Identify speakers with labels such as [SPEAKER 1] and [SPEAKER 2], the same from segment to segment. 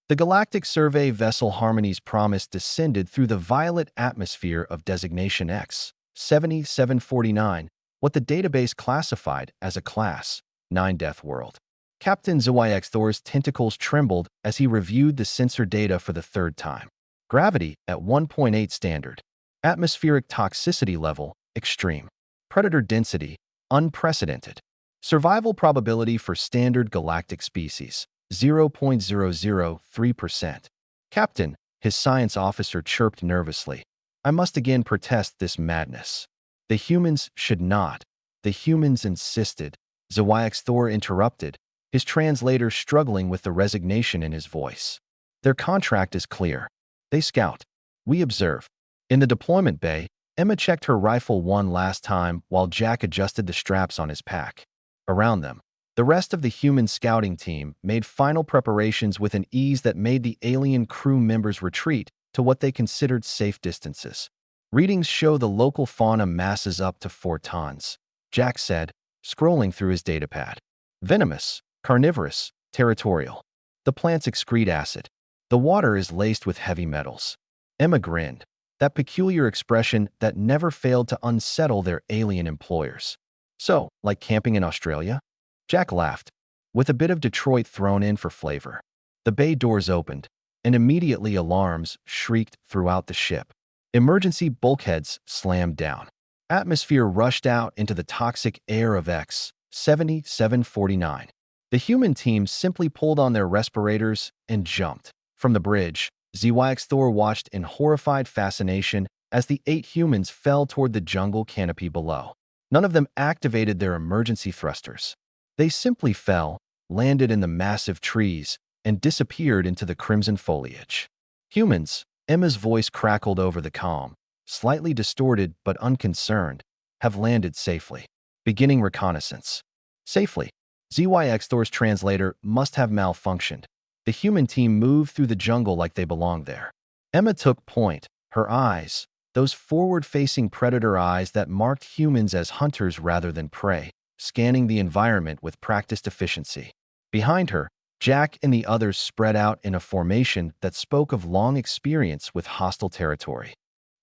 [SPEAKER 1] The galactic survey vessel Harmony's Promise descended through the violet atmosphere of designation X, 7749, what the database classified as a Class 9 Death World. Captain ZYX Thor's tentacles trembled as he reviewed the sensor data for the third time. Gravity at 1.8 standard. Atmospheric toxicity level, extreme. Predator density, unprecedented. Survival probability for standard galactic species, 0.003%. Captain, his science officer chirped nervously. I must again protest this madness. The humans should not. The humans insisted. ZYX Thor interrupted, his translator struggling with the resignation in his voice. Their contract is clear. They scout. We observe. In the deployment bay, Emma checked her rifle one last time while Jack adjusted the straps on his pack. Around them, the rest of the human scouting team made final preparations with an ease that made the alien crew members retreat to what they considered safe distances. Readings show the local fauna masses up to 4 tons, Jack said, scrolling through his datapad. Venomous, carnivorous, territorial. The plants excrete acid. The water is laced with heavy metals. Emma grinned, that peculiar expression that never failed to unsettle their alien employers. So, like camping in Australia? Jack laughed, with a bit of Detroit thrown in for flavor. The bay doors opened, and immediately alarms shrieked throughout the ship. Emergency bulkheads slammed down. Atmosphere rushed out into the toxic air of X, 7749. The human team simply pulled on their respirators and jumped. From the bridge, ZYX Thor watched in horrified fascination as the 8 humans fell toward the jungle canopy below. None of them activated their emergency thrusters. They simply fell, landed in the massive trees, and disappeared into the crimson foliage. Humans, Emma's voice crackled over the comm, slightly distorted but unconcerned, have landed safely. Beginning reconnaissance. Safely. ZYX Thor's translator must have malfunctioned. The human team moved through the jungle like they belonged there. Emma took point, her eyes, those forward-facing predator eyes that marked humans as hunters rather than prey, scanning the environment with practiced efficiency. Behind her, Jack and the others spread out in a formation that spoke of long experience with hostile territory.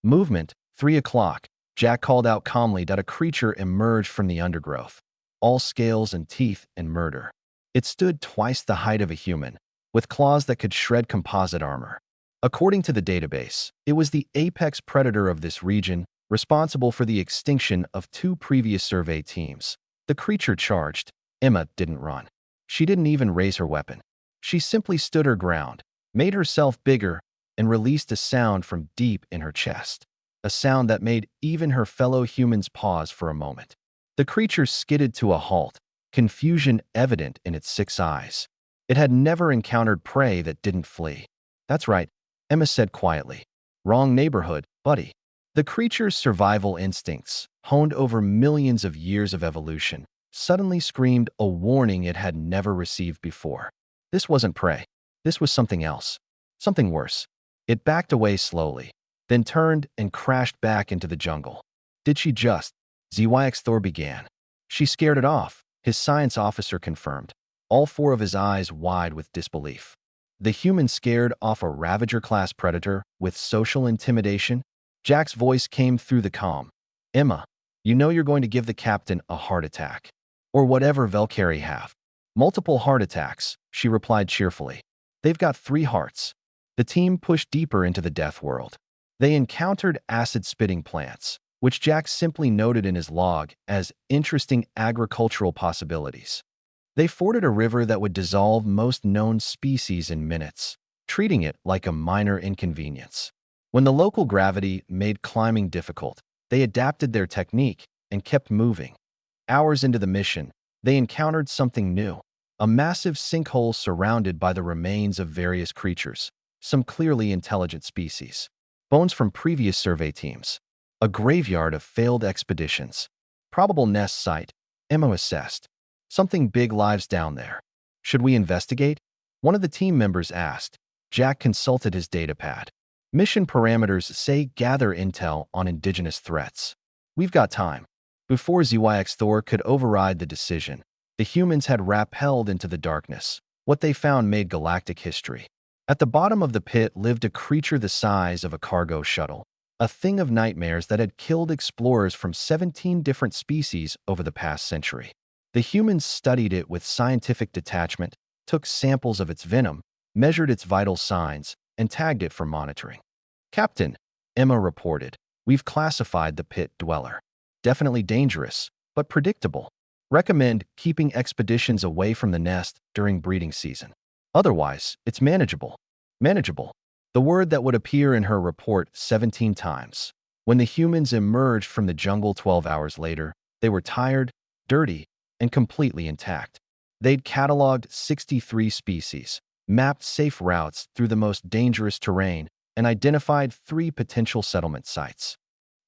[SPEAKER 1] Movement, 3 o'clock. Jack called out calmly that a creature emerged from the undergrowth, all scales and teeth and murder. It stood twice the height of a human, with claws that could shred composite armor. According to the database, it was the apex predator of this region, responsible for the extinction of 2 previous survey teams. The creature charged. Emma didn't run. She didn't even raise her weapon. She simply stood her ground, made herself bigger, and released a sound from deep in her chest. A sound that made even her fellow humans pause for a moment. The creature skidded to a halt, confusion evident in its 6 eyes. It had never encountered prey that didn't flee. That's right, Emma said quietly. Wrong neighborhood, buddy. The creature's survival instincts, honed over millions of years of evolution, suddenly screamed a warning it had never received before. This wasn't prey. This was something else. Something worse. It backed away slowly, then turned and crashed back into the jungle. Did she just? ZYX Thor began. She scared it off, his science officer confirmed, all 4 of his eyes wide with disbelief. The human scared off a Ravager-class predator with social intimidation? Jack's voice came through the comm. Emma, you know you're going to give the captain a heart attack. Or whatever Valkyrie have. Multiple heart attacks, she replied cheerfully. They've got 3 hearts. The team pushed deeper into the death world. They encountered acid-spitting plants, which Jack simply noted in his log as interesting agricultural possibilities. They forded a river that would dissolve most known species in minutes, treating it like a minor inconvenience. When the local gravity made climbing difficult, they adapted their technique and kept moving. Hours into the mission, they encountered something new, a massive sinkhole surrounded by the remains of various creatures, some clearly intelligent species. Bones from previous survey teams. A graveyard of failed expeditions. Probable nest site, Emma assessed. Something big lives down there. Should we investigate? One of the team members asked. Jack consulted his datapad. Mission parameters say gather intel on indigenous threats. We've got time. Before ZYX Thor could override the decision, the humans had rappelled into the darkness. What they found made galactic history. At the bottom of the pit lived a creature the size of a cargo shuttle, a thing of nightmares that had killed explorers from 17 different species over the past century. The humans studied it with scientific detachment, took samples of its venom, measured its vital signs, and tagged it for monitoring. "Captain," Emma reported, "we've classified the pit dweller. Definitely dangerous, but predictable. Recommend keeping expeditions away from the nest during breeding season. Otherwise, it's manageable." Manageable. The word that would appear in her report 17 times. When the humans emerged from the jungle 12 hours later, they were tired, dirty, and completely intact. They'd cataloged 63 species, mapped safe routes through the most dangerous terrain, and identified 3 potential settlement sites.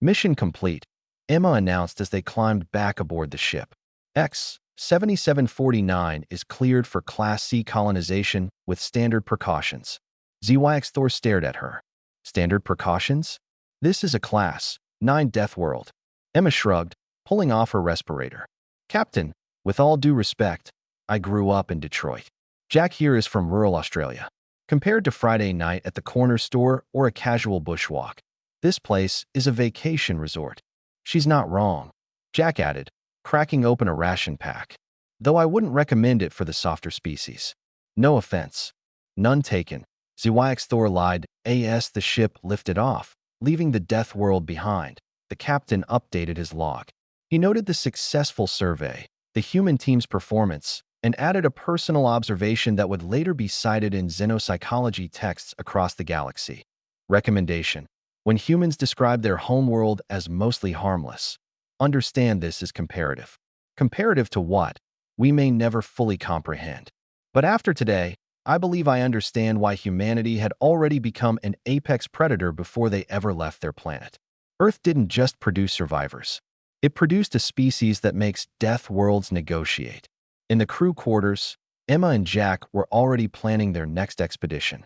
[SPEAKER 1] "Mission complete," Emma announced as they climbed back aboard the ship. X-7749 is cleared for Class C colonization with standard precautions. ZYX Thor stared at her. "Standard precautions? This is a Class 9 death world." Emma shrugged, pulling off her respirator. "Captain, with all due respect, I grew up in Detroit. Jack here is from rural Australia. Compared to Friday night at the corner store or a casual bushwalk, this place is a vacation resort." "She's not wrong," Jack added, cracking open a ration pack. "Though I wouldn't recommend it for the softer species." "No offense." "None taken." ZYX Thor lied. As the ship lifted off, leaving the death world behind, the captain updated his log. He noted the successful survey, the human team's performance, and added a personal observation that would later be cited in xenopsychology texts across the galaxy. Recommendation: when humans describe their homeworld as mostly harmless, understand this is comparative. Comparative to what? We may never fully comprehend. But after today, I believe I understand why humanity had already become an apex predator before they ever left their planet. Earth didn't just produce survivors. It produced a species that makes death worlds negotiate. In the crew quarters, Emma and Jack were already planning their next expedition.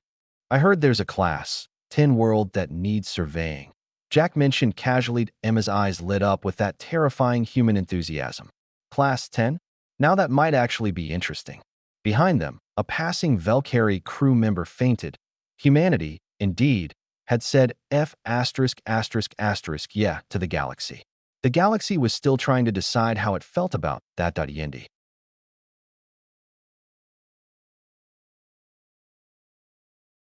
[SPEAKER 1] "I heard there's a Class 10 world that needs surveying," Jack mentioned casually. Emma's eyes lit up with that terrifying human enthusiasm. "Class 10? Now that might actually be interesting." Behind them, a passing Valkyrie crew member fainted. Humanity, indeed, had said F*** yeah to the galaxy. The galaxy was still trying to decide how it felt about that. Yendi.